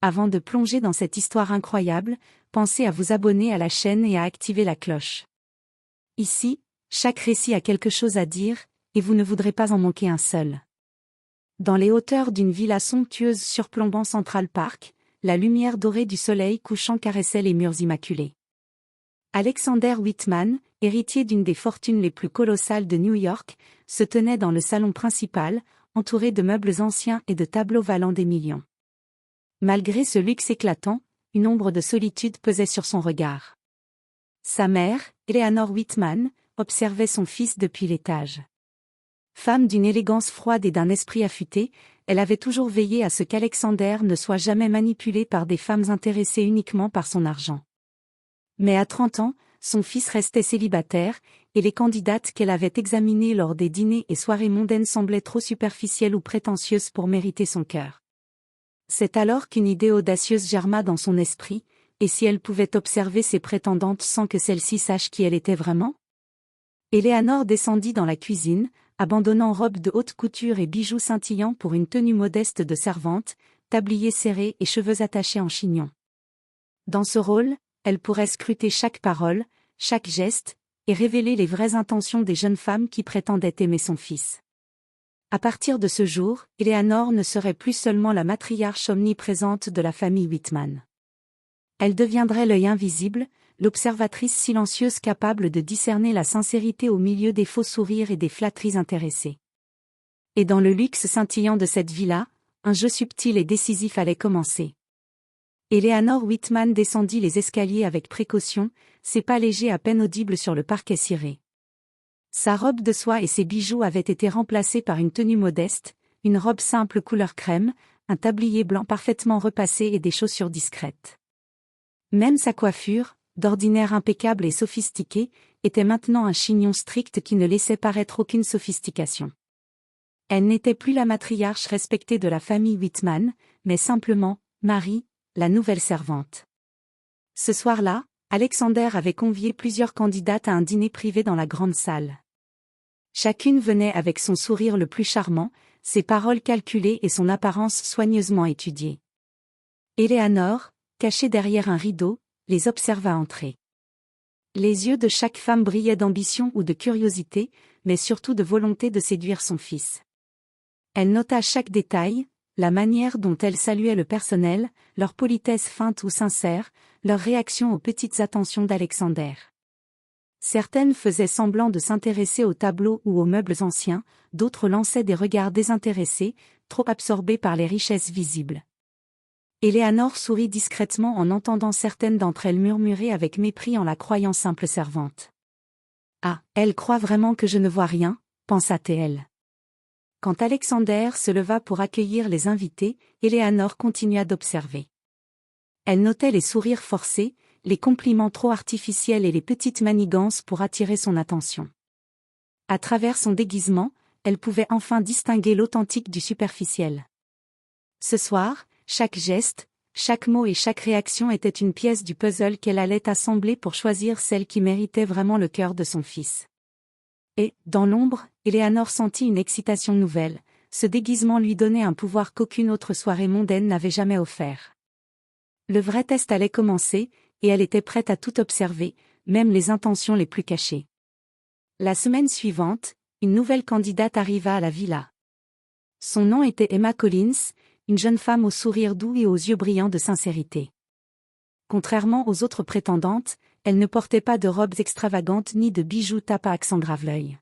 Avant de plonger dans cette histoire incroyable, pensez à vous abonner à la chaîne et à activer la cloche. Ici, chaque récit a quelque chose à dire, et vous ne voudrez pas en manquer un seul. Dans les hauteurs d'une villa somptueuse surplombant Central Park, la lumière dorée du soleil couchant caressait les murs immaculés. Alexander Whitman, héritier d'une des fortunes les plus colossales de New York, se tenait dans le salon principal, entouré de meubles anciens et de tableaux valant des millions. Malgré ce luxe éclatant, une ombre de solitude pesait sur son regard. Sa mère, Eleanor Whitman, observait son fils depuis l'étage. Femme d'une élégance froide et d'un esprit affûté, elle avait toujours veillé à ce qu'Alexander ne soit jamais manipulé par des femmes intéressées uniquement par son argent. Mais à 30 ans, son fils restait célibataire, et les candidates qu'elle avait examinées lors des dîners et soirées mondaines semblaient trop superficielles ou prétentieuses pour mériter son cœur. C'est alors qu'une idée audacieuse germa dans son esprit, et si elle pouvait observer ses prétendantes sans que celles-ci sachent qui elle était vraiment? Eleanor descendit dans la cuisine, abandonnant robe de haute couture et bijoux scintillants pour une tenue modeste de servante, tablier serré et cheveux attachés en chignon. Dans ce rôle, elle pourrait scruter chaque parole, chaque geste, et révéler les vraies intentions des jeunes femmes qui prétendaient aimer son fils. À partir de ce jour, Eleanor ne serait plus seulement la matriarche omniprésente de la famille Whitman. Elle deviendrait l'œil invisible, l'observatrice silencieuse capable de discerner la sincérité au milieu des faux sourires et des flatteries intéressées. Et dans le luxe scintillant de cette villa, un jeu subtil et décisif allait commencer. Eleanor Whitman descendit les escaliers avec précaution, ses pas légers à peine audibles sur le parquet ciré. Sa robe de soie et ses bijoux avaient été remplacés par une tenue modeste, une robe simple couleur crème, un tablier blanc parfaitement repassé et des chaussures discrètes. Même sa coiffure, d'ordinaire impeccable et sophistiquée, était maintenant un chignon strict qui ne laissait paraître aucune sophistication. Elle n'était plus la matriarche respectée de la famille Whitman, mais simplement, Marie, la nouvelle servante. Ce soir-là, Alexander avait convié plusieurs candidates à un dîner privé dans la grande salle. Chacune venait avec son sourire le plus charmant, ses paroles calculées et son apparence soigneusement étudiée. Eleanor, cachée derrière un rideau, les observa entrer. Les yeux de chaque femme brillaient d'ambition ou de curiosité, mais surtout de volonté de séduire son fils. Elle nota chaque détail, la manière dont elles saluaient le personnel, leur politesse feinte ou sincère, leur réaction aux petites attentions d'Alexander. Certaines faisaient semblant de s'intéresser aux tableaux ou aux meubles anciens, d'autres lançaient des regards désintéressés, trop absorbés par les richesses visibles. Eleanor sourit discrètement en entendant certaines d'entre elles murmurer avec mépris en la croyant simple servante. « Ah, elle croit vraiment que je ne vois rien », pensa-t-elle. Quand Alexander se leva pour accueillir les invités, Eleanor continua d'observer. Elle notait les sourires forcés, les compliments trop artificiels et les petites manigances pour attirer son attention. À travers son déguisement, elle pouvait enfin distinguer l'authentique du superficiel. Ce soir, chaque geste, chaque mot et chaque réaction était une pièce du puzzle qu'elle allait assembler pour choisir celle qui méritait vraiment le cœur de son fils. Et, dans l'ombre, Eleanor sentit une excitation nouvelle, ce déguisement lui donnait un pouvoir qu'aucune autre soirée mondaine n'avait jamais offert. Le vrai test allait commencer, et elle était prête à tout observer, même les intentions les plus cachées. La semaine suivante, une nouvelle candidate arriva à la villa. Son nom était Emma Collins, une jeune femme au sourire doux et aux yeux brillants de sincérité. Contrairement aux autres prétendantes, elle ne portait pas de robes extravagantes ni de bijoux tapant à accent grave-l'œil.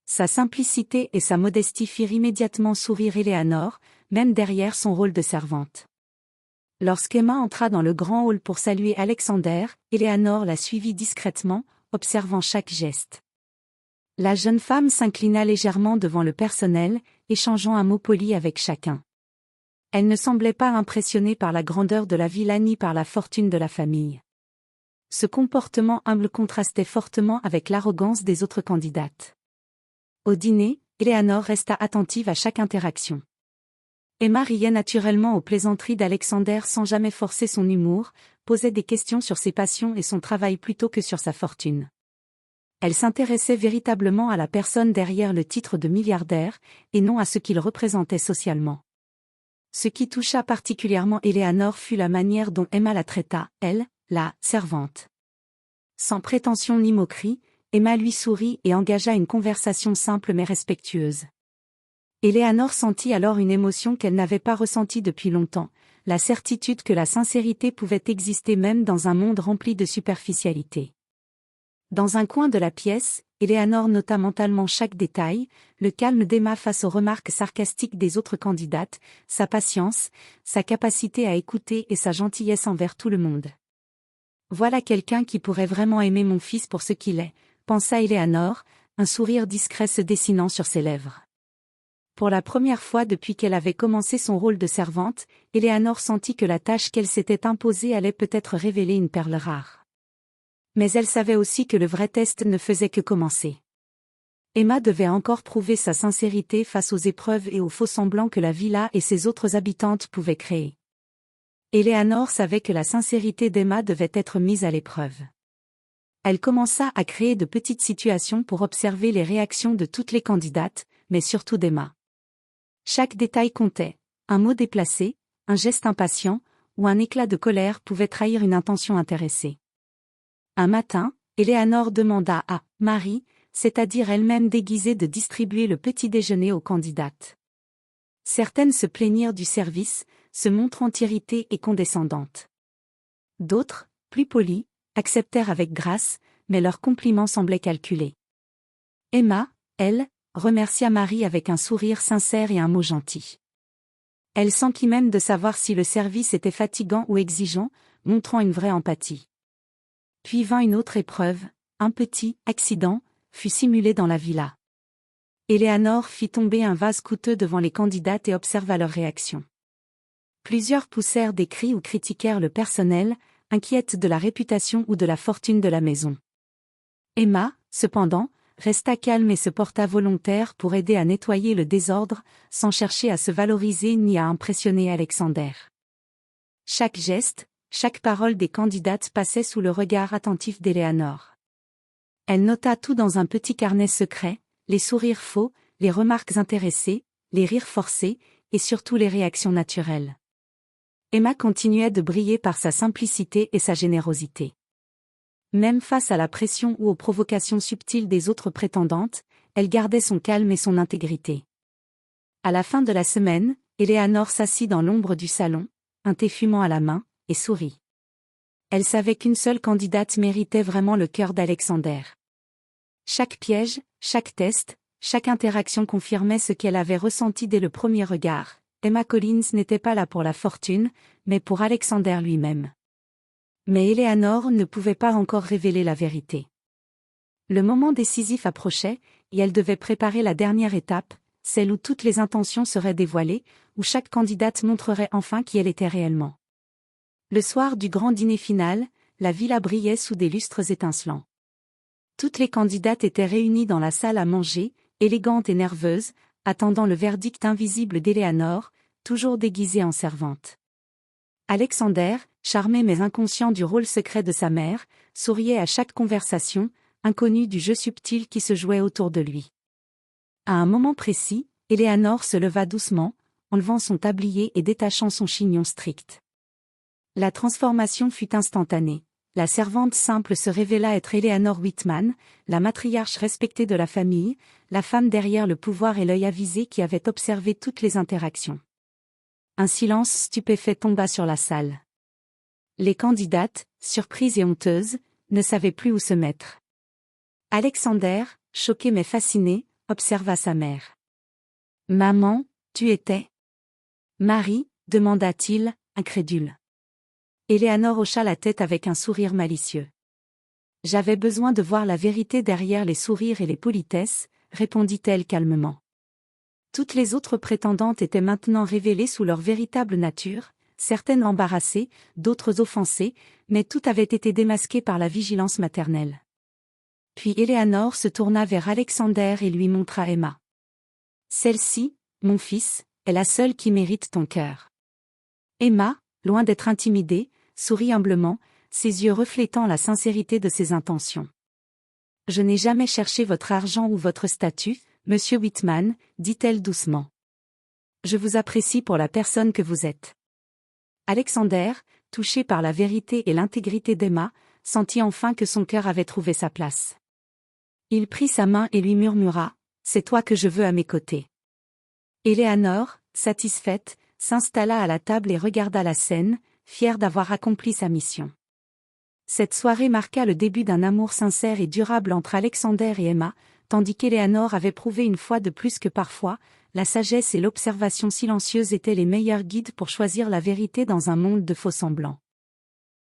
Sa simplicité et sa modestie firent immédiatement sourire Eleanor, même derrière son rôle de servante. Lorsqu'Emma entra dans le grand hall pour saluer Alexander, Eleanor la suivit discrètement, observant chaque geste. La jeune femme s'inclina légèrement devant le personnel, échangeant un mot poli avec chacun. Elle ne semblait pas impressionnée par la grandeur de la villa ni par la fortune de la famille. Ce comportement humble contrastait fortement avec l'arrogance des autres candidates. Au dîner, Eleanor resta attentive à chaque interaction. Emma riait naturellement aux plaisanteries d'Alexander sans jamais forcer son humour, posait des questions sur ses passions et son travail plutôt que sur sa fortune. Elle s'intéressait véritablement à la personne derrière le titre de milliardaire, et non à ce qu'il représentait socialement. Ce qui toucha particulièrement Eleanor fut la manière dont Emma la traita, elle, la servante. Sans prétention ni moquerie, Emma lui sourit et engagea une conversation simple mais respectueuse. Eleanor sentit alors une émotion qu'elle n'avait pas ressentie depuis longtemps, la certitude que la sincérité pouvait exister même dans un monde rempli de superficialité. Dans un coin de la pièce, Eleanor nota mentalement chaque détail, le calme d'Emma face aux remarques sarcastiques des autres candidates, sa patience, sa capacité à écouter et sa gentillesse envers tout le monde. Voilà quelqu'un qui pourrait vraiment aimer mon fils pour ce qu'il est, pensa Eleanor, un sourire discret se dessinant sur ses lèvres. Pour la première fois depuis qu'elle avait commencé son rôle de servante, Eleanor sentit que la tâche qu'elle s'était imposée allait peut-être révéler une perle rare. Mais elle savait aussi que le vrai test ne faisait que commencer. Emma devait encore prouver sa sincérité face aux épreuves et aux faux-semblants que la villa et ses autres habitantes pouvaient créer. Eleanor savait que la sincérité d'Emma devait être mise à l'épreuve. Elle commença à créer de petites situations pour observer les réactions de toutes les candidates, mais surtout d'Emma. Chaque détail comptait, un mot déplacé, un geste impatient, ou un éclat de colère pouvait trahir une intention intéressée. Un matin, Eleanor demanda à Marie, c'est-à-dire elle-même déguisée, de distribuer le petit déjeuner aux candidates. Certaines se plaignirent du service, se montrant irritées et condescendantes. D'autres, plus polies, acceptèrent avec grâce, mais leurs compliments semblaient calculés. Emma, elle, remercia Marie avec un sourire sincère et un mot gentil. Elle s'enquit même de savoir si le service était fatigant ou exigeant, montrant une vraie empathie. Puis vint une autre épreuve, un petit accident fut simulé dans la villa. Eleanor fit tomber un vase coûteux devant les candidates et observa leur réaction. Plusieurs poussèrent des cris ou critiquèrent le personnel, inquiètes de la réputation ou de la fortune de la maison. Emma, cependant, resta calme et se porta volontaire pour aider à nettoyer le désordre, sans chercher à se valoriser ni à impressionner Alexander. Chaque geste, chaque parole des candidates passait sous le regard attentif d'Eleanor. Elle nota tout dans un petit carnet secret, les sourires faux, les remarques intéressées, les rires forcés, et surtout les réactions naturelles. Emma continuait de briller par sa simplicité et sa générosité. Même face à la pression ou aux provocations subtiles des autres prétendantes, elle gardait son calme et son intégrité. À la fin de la semaine, Eleanor s'assit dans l'ombre du salon, un thé fumant à la main, et sourit. Elle savait qu'une seule candidate méritait vraiment le cœur d'Alexander. Chaque piège, chaque test, chaque interaction confirmait ce qu'elle avait ressenti dès le premier regard. Emma Collins n'était pas là pour la fortune, mais pour Alexander lui-même. Mais Eleanor ne pouvait pas encore révéler la vérité. Le moment décisif approchait, et elle devait préparer la dernière étape, celle où toutes les intentions seraient dévoilées, où chaque candidate montrerait enfin qui elle était réellement. Le soir du grand dîner final, la villa brillait sous des lustres étincelants. Toutes les candidates étaient réunies dans la salle à manger, élégantes et nerveuses, attendant le verdict invisible d'Eleanor, toujours déguisée en servante. Alexander, charmé mais inconscient du rôle secret de sa mère, souriait à chaque conversation, inconnu du jeu subtil qui se jouait autour de lui. À un moment précis, Eleanor se leva doucement, enlevant son tablier et détachant son chignon strict. La transformation fut instantanée. La servante simple se révéla être Eleanor Whitman, la matriarche respectée de la famille, la femme derrière le pouvoir et l'œil avisé qui avait observé toutes les interactions. Un silence stupéfait tomba sur la salle. Les candidates, surprises et honteuses, ne savaient plus où se mettre. Alexander, choqué mais fasciné, observa sa mère. « Maman, tu étais... » « Marie ?» demanda-t-il, incrédule. Eleanor hocha la tête avec un sourire malicieux. « J'avais besoin de voir la vérité derrière les sourires et les politesses, » répondit-elle calmement. Toutes les autres prétendantes étaient maintenant révélées sous leur véritable nature, certaines embarrassées, d'autres offensées, mais tout avait été démasqué par la vigilance maternelle. Puis Eleanor se tourna vers Alexander et lui montra Emma. « Celle-ci, mon fils, est la seule qui mérite ton cœur. » Emma, loin d'être intimidée, sourit humblement, ses yeux reflétant la sincérité de ses intentions. « Je n'ai jamais cherché votre argent ou votre statut, Monsieur Whitman, dit-elle doucement. Je vous apprécie pour la personne que vous êtes. Alexander, touché par la vérité et l'intégrité d'Emma, sentit enfin que son cœur avait trouvé sa place. Il prit sa main et lui murmura, « C'est toi que je veux à mes côtés. » Éléanore, satisfaite, s'installa à la table et regarda la scène, fière d'avoir accompli sa mission. Cette soirée marqua le début d'un amour sincère et durable entre Alexander et Emma, tandis qu'Éléanore avait prouvé une fois de plus que parfois, la sagesse et l'observation silencieuse étaient les meilleurs guides pour choisir la vérité dans un monde de faux-semblants.